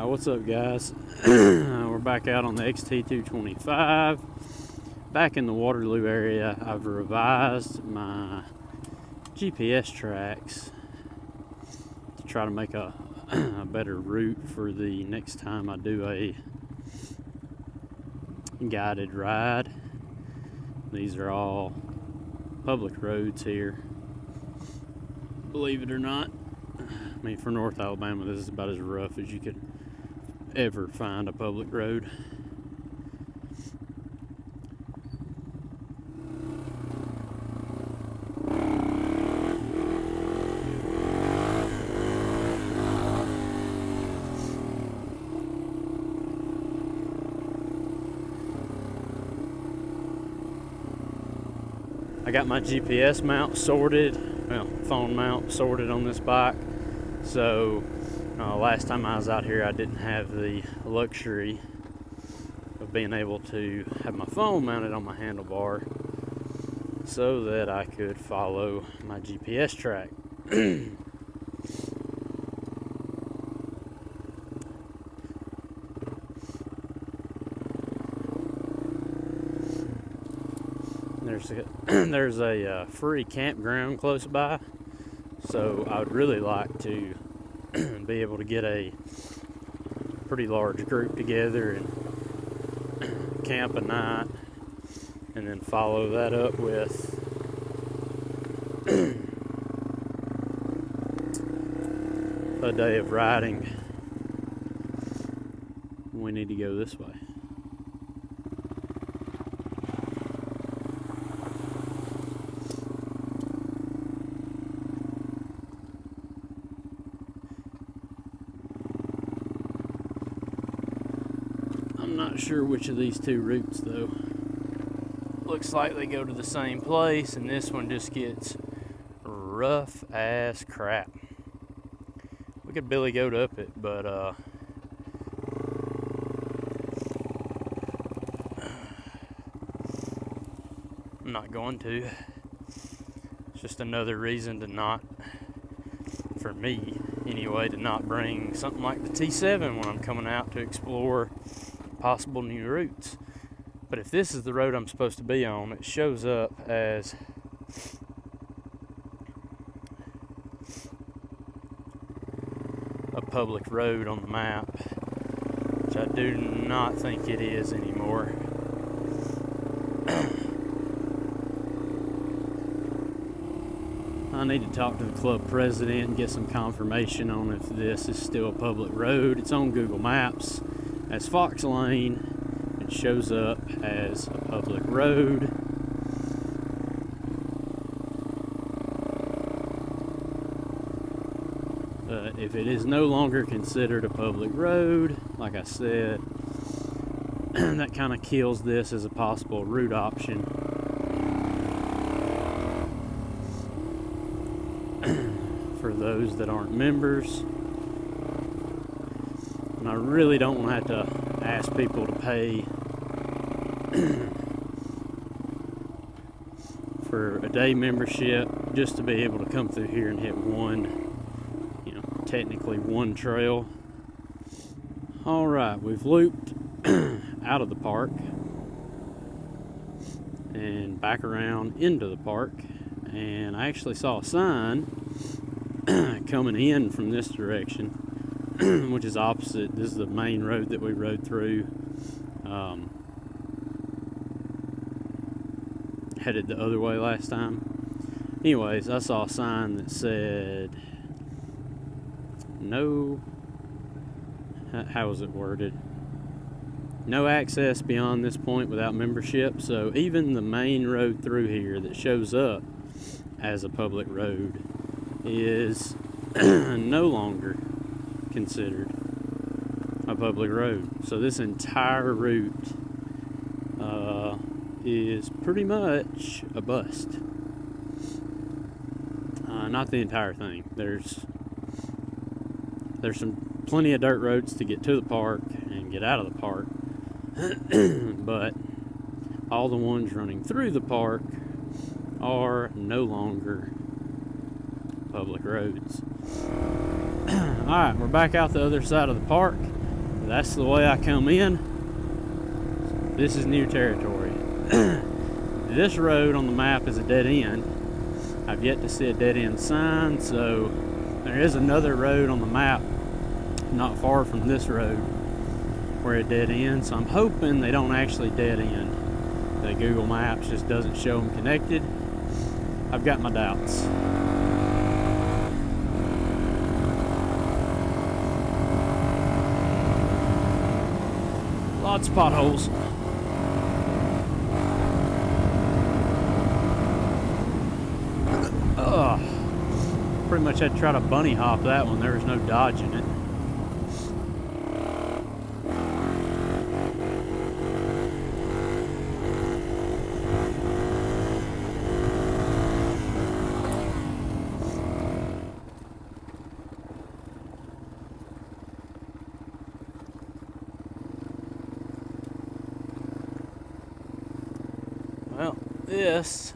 What's up, guys? We're back out on the XT225. Back in the Waterloo area. I've revised my GPS tracks to try to make a better route for the next time I do a guided ride. These are all public roads here, believe it or not. I mean, for North Alabama, this is about as rough as you could ever find a public road. I got my GPS mount sorted, well, phone mount sorted on this bike. So last time I was out here, I didn't have the luxury of being able to have my phone mounted on my handlebar so that I could follow my GPS track. There's a free campground close by, so I would really like to be able to get a pretty large group together and camp a night, and then follow that up with a day of riding. We need to go this way. I'm not sure which of these two routes though. Looks like they go to the same place, and this one just gets rough as crap. We could billy goat up it, but I'm not going to. It's just another reason to not, for me anyway, to not bring something like the T7 when I'm coming out to explore possible new routes. But if this is the road I'm supposed to be on, it shows up as a public road on the map, which I do not think it is anymore. I need to talk to the club president and get some confirmation on if this is still a public road. It's on Google Maps as Fox Lane. It shows up as a public road. But if it is no longer considered a public road, like I said, that kind of kills this as a possible route option. For those that aren't members. And I really don't want to have to ask people to pay for a day membership just to be able to come through here and hit one, technically one trail. All right, we've looped out of the park and back around into the park, and I actually saw a sign coming in from this direction, which is opposite. This is the main road that we rode through, headed the other way last time. Anyways, I saw a sign that said no, how was it worded? No access beyond this point without membership. So even the main road through here that shows up as a public road is no longer considered a public road. So this entire route is pretty much a bust. Not the entire thing. There's plenty of dirt roads to get to the park and get out of the park, but all the ones running through the park are no longer public roads. Alright, we're back out the other side of the park. that's the way I come in. This is new territory. This road on the map is a dead end. I've yet to see a dead end sign, so there is another road on the map not far from this road where it dead ends, so I'm hoping they don't actually dead end. The Google Maps just doesn't show them connected. I've got my doubts. Lots of potholes. Pretty much had to try to bunny hop that one. There was no dodging it. Well, this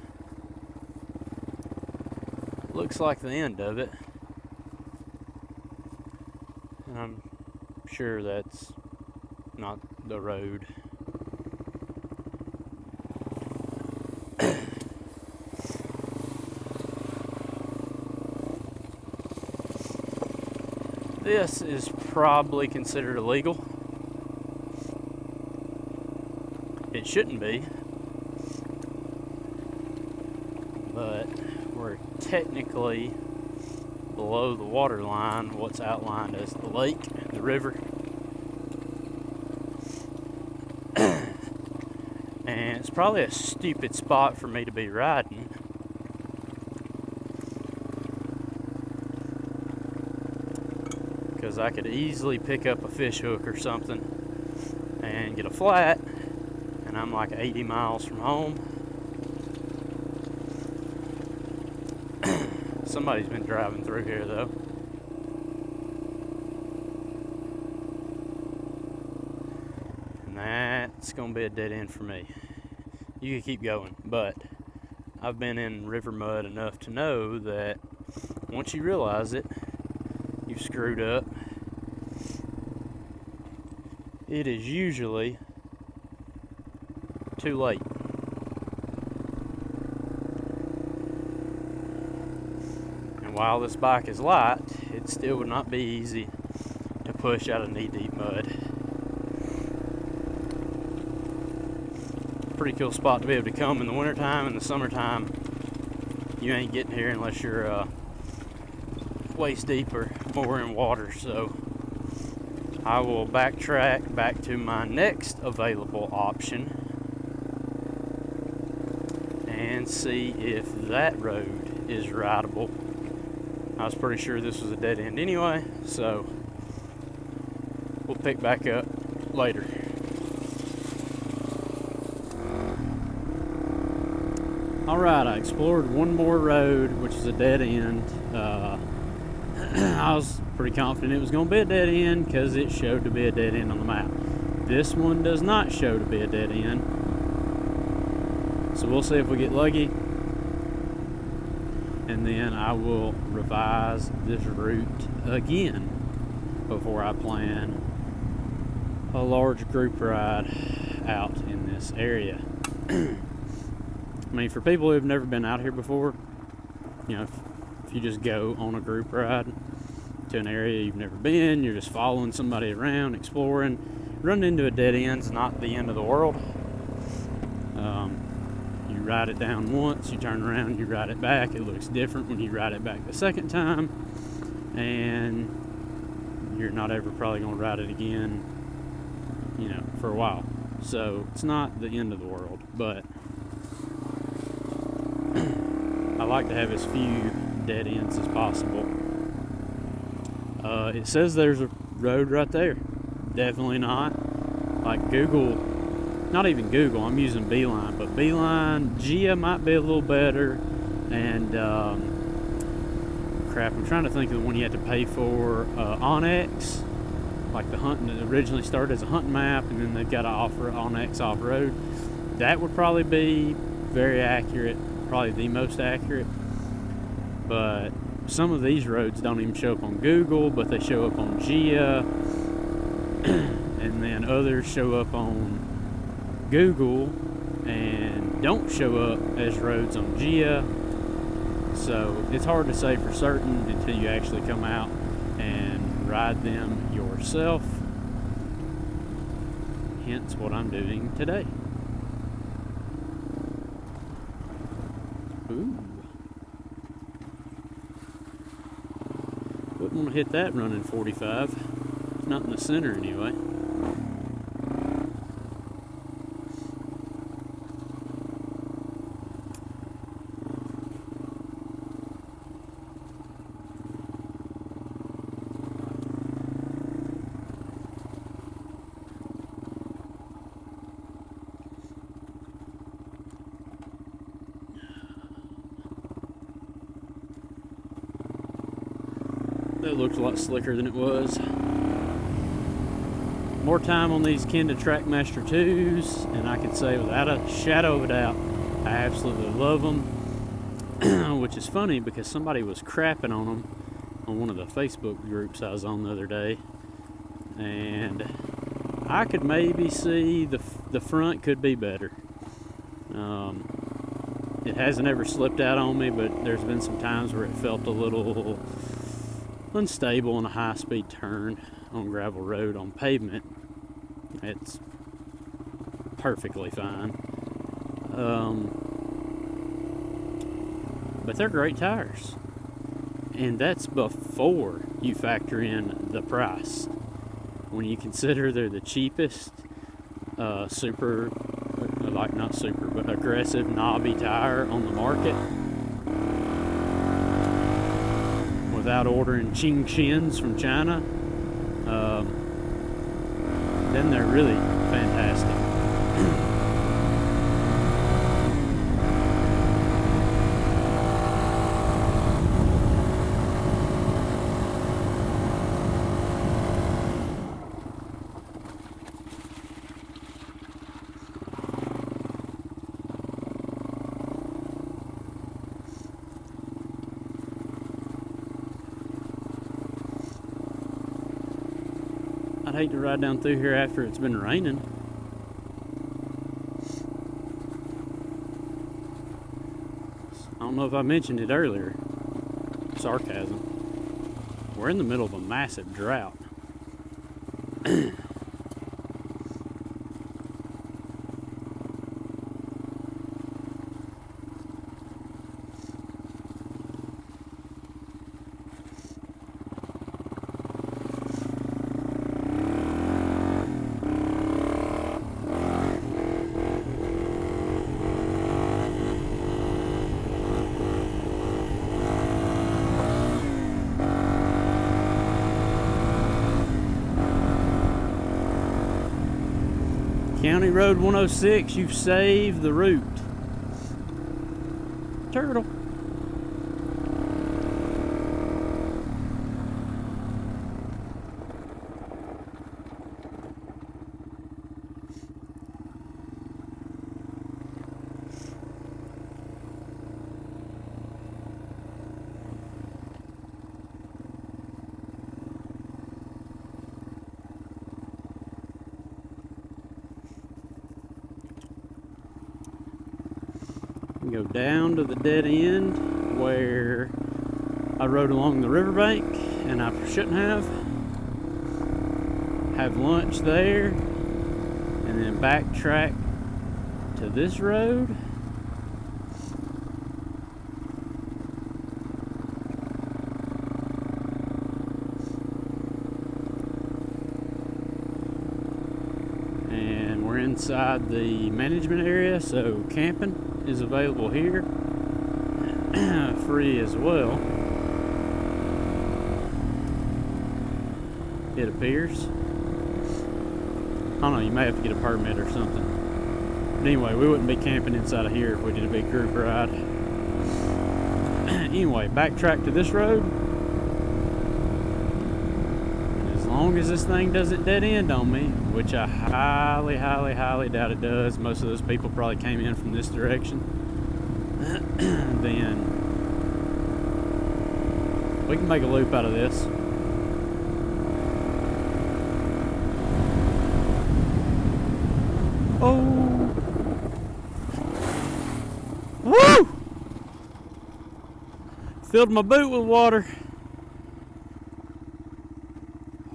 looks like the end of it. And I'm sure that's not the road. This is probably considered illegal. It shouldn't be, but we're technically below the water line, what's outlined as the lake, the river. And it's probably a stupid spot for me to be riding. Because I could easily pick up a fish hook or something and get a flat, and I'm like 80 miles from home. Somebody's been driving through here though. And that's gonna be a dead end for me. You can keep going, but I've been in river mud enough to know that once you realize it, you've screwed up. It is usually too late. And while this bike is light, it still would not be easy to push out of knee-deep mud. Pretty cool spot to be able to come in the wintertime. In the summertime, you ain't getting here unless you're waist deep or more in water. So I will backtrack back to my next available option and see if that road is rideable. I was pretty sure this was a dead end anyway, so we'll pick back up later. Alright, I explored one more road, which is a dead end. I was pretty confident it was going to be a dead end because it showed to be a dead end on the map. This one does not show to be a dead end. So we'll see if we get lucky. And then I will revise this route again before I plan a large group ride out in this area. I mean, for people who have never been out here before, you know, if you just go on a group ride to an area you've never been, you're just following somebody around, exploring, running into a dead end's not the end of the world. You ride it down once, you turn around, you ride it back. It looks different when you ride it back the second time, and you're not ever probably going to ride it again, you know, for a while. So it's not the end of the world, but I like to have as few dead ends as possible. It says there's a road right there. Definitely not. Like Google, not even Google, I'm using Beeline, but Beeline, Gia might be a little better, and crap, I'm trying to think of the one you had to pay for. Onyx, like the hunting that originally started as a hunting map, and then they've got to offer Onyx off-road. That would probably be very accurate, probably the most accurate. But some of these roads don't even show up on Google, but they show up on Gia. and then others show up on Google and don't show up as roads on GIA. So it's hard to say for certain until you actually come out and ride them yourself. Hence what I'm doing today. Ooh. Wouldn't want to hit that running 45. Not in the center anyway. That looked a lot slicker than it was. More time on these Kenda Trackmaster 2s, and I can say without a shadow of a doubt, I absolutely love them. Which is funny because somebody was crapping on them on one of the Facebook groups I was on the other day, and I could maybe see the front could be better. It hasn't ever slipped out on me, but there's been some times where it felt a little unstable in a high-speed turn on gravel road. On pavement, it's perfectly fine. But they're great tires, and that's before you factor in the price. When you consider they're the cheapest not super, but aggressive knobby tire on the market, without ordering Ching Chins from China, then they're really fantastic. I'd hate to ride down through here after it's been raining. I don't know if I mentioned it earlier. Sarcasm. We're in the middle of a massive drought. County Road 106, you've saved the route. Turtle. Go down to the dead end where I rode along the riverbank and I shouldn't have lunch there, and then backtrack to this road. And we're inside the management area, so camping is available here, free as well, it appears. I don't know, you may have to get a permit or something. But anyway, we wouldn't be camping inside of here if we did a big group ride. Anyway, backtrack to this road. And as long as this thing doesn't dead end on me, which I highly, highly, highly doubt it does. Most of those people probably came in from this direction. Then we can make a loop out of this. Filled my boot with water.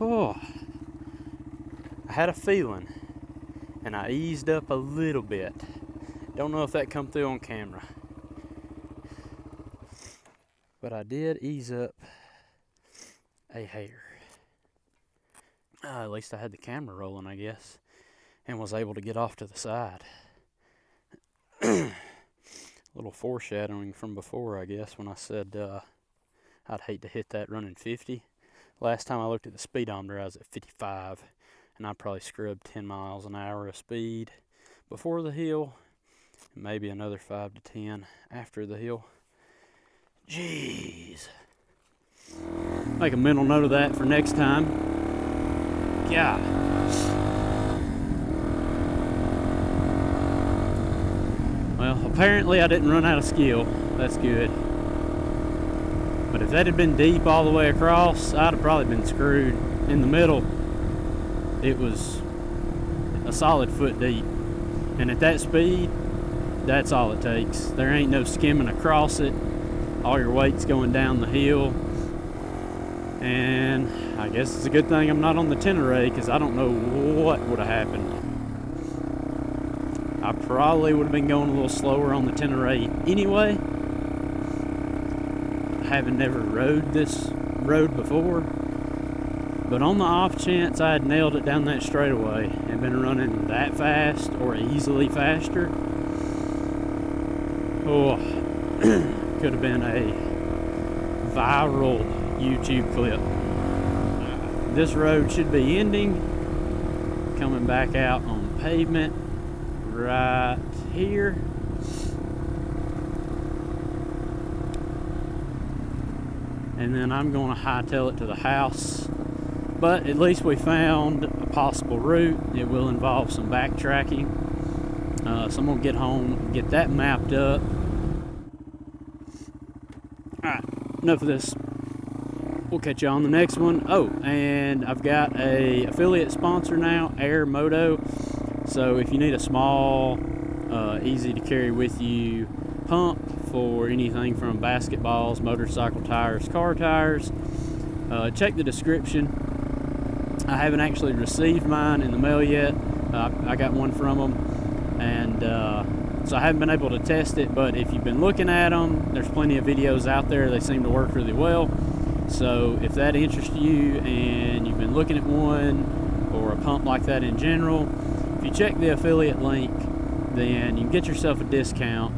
Oh, I had a feeling, and I eased up a little bit. Don't know if that come through on camera, but I did ease up a hair. At least I had the camera rolling, I guess, and was able to get off to the side. Little foreshadowing from before, I guess, when I said I'd hate to hit that running 50. Last time I looked at the speedometer, I was at 55, and I probably scrubbed 10 miles an hour of speed before the hill, and maybe another 5 to 10 after the hill. Jeez. Make a mental note of that for next time. God. Well, apparently I didn't run out of skill. That's good. But if that had been deep all the way across, I'd have probably been screwed. In the middle, it was a solid foot deep. And at that speed, that's all it takes. There ain't no skimming across it. All your weight's going down the hill. And I guess it's a good thing I'm not on the Tenere, because I don't know what would have happened. I probably would have been going a little slower on the Tenere anyway, having never rode this road before. But on the off chance I had nailed it down that straightaway and been running that fast or easily faster, oh, could have been a viral YouTube clip. This road should be ending, coming back out on pavement right here. And then I'm going to hightail it to the house. But at least we found a possible route. It will involve some backtracking. So I'm going to get home and get that mapped up. Alright, enough of this. We'll catch you on the next one. Oh, and I've got a affiliate sponsor now, Air Moto. So if you need a small, easy to carry with you pump for anything from basketballs, motorcycle tires, car tires, check the description. I haven't actually received mine in the mail yet. I got one from them, and so I haven't been able to test it, but if you've been looking at them, there's plenty of videos out there. They seem to work really well. So if that interests you and you've been looking at one or a pump like that in general, if you check the affiliate link, then you can get yourself a discount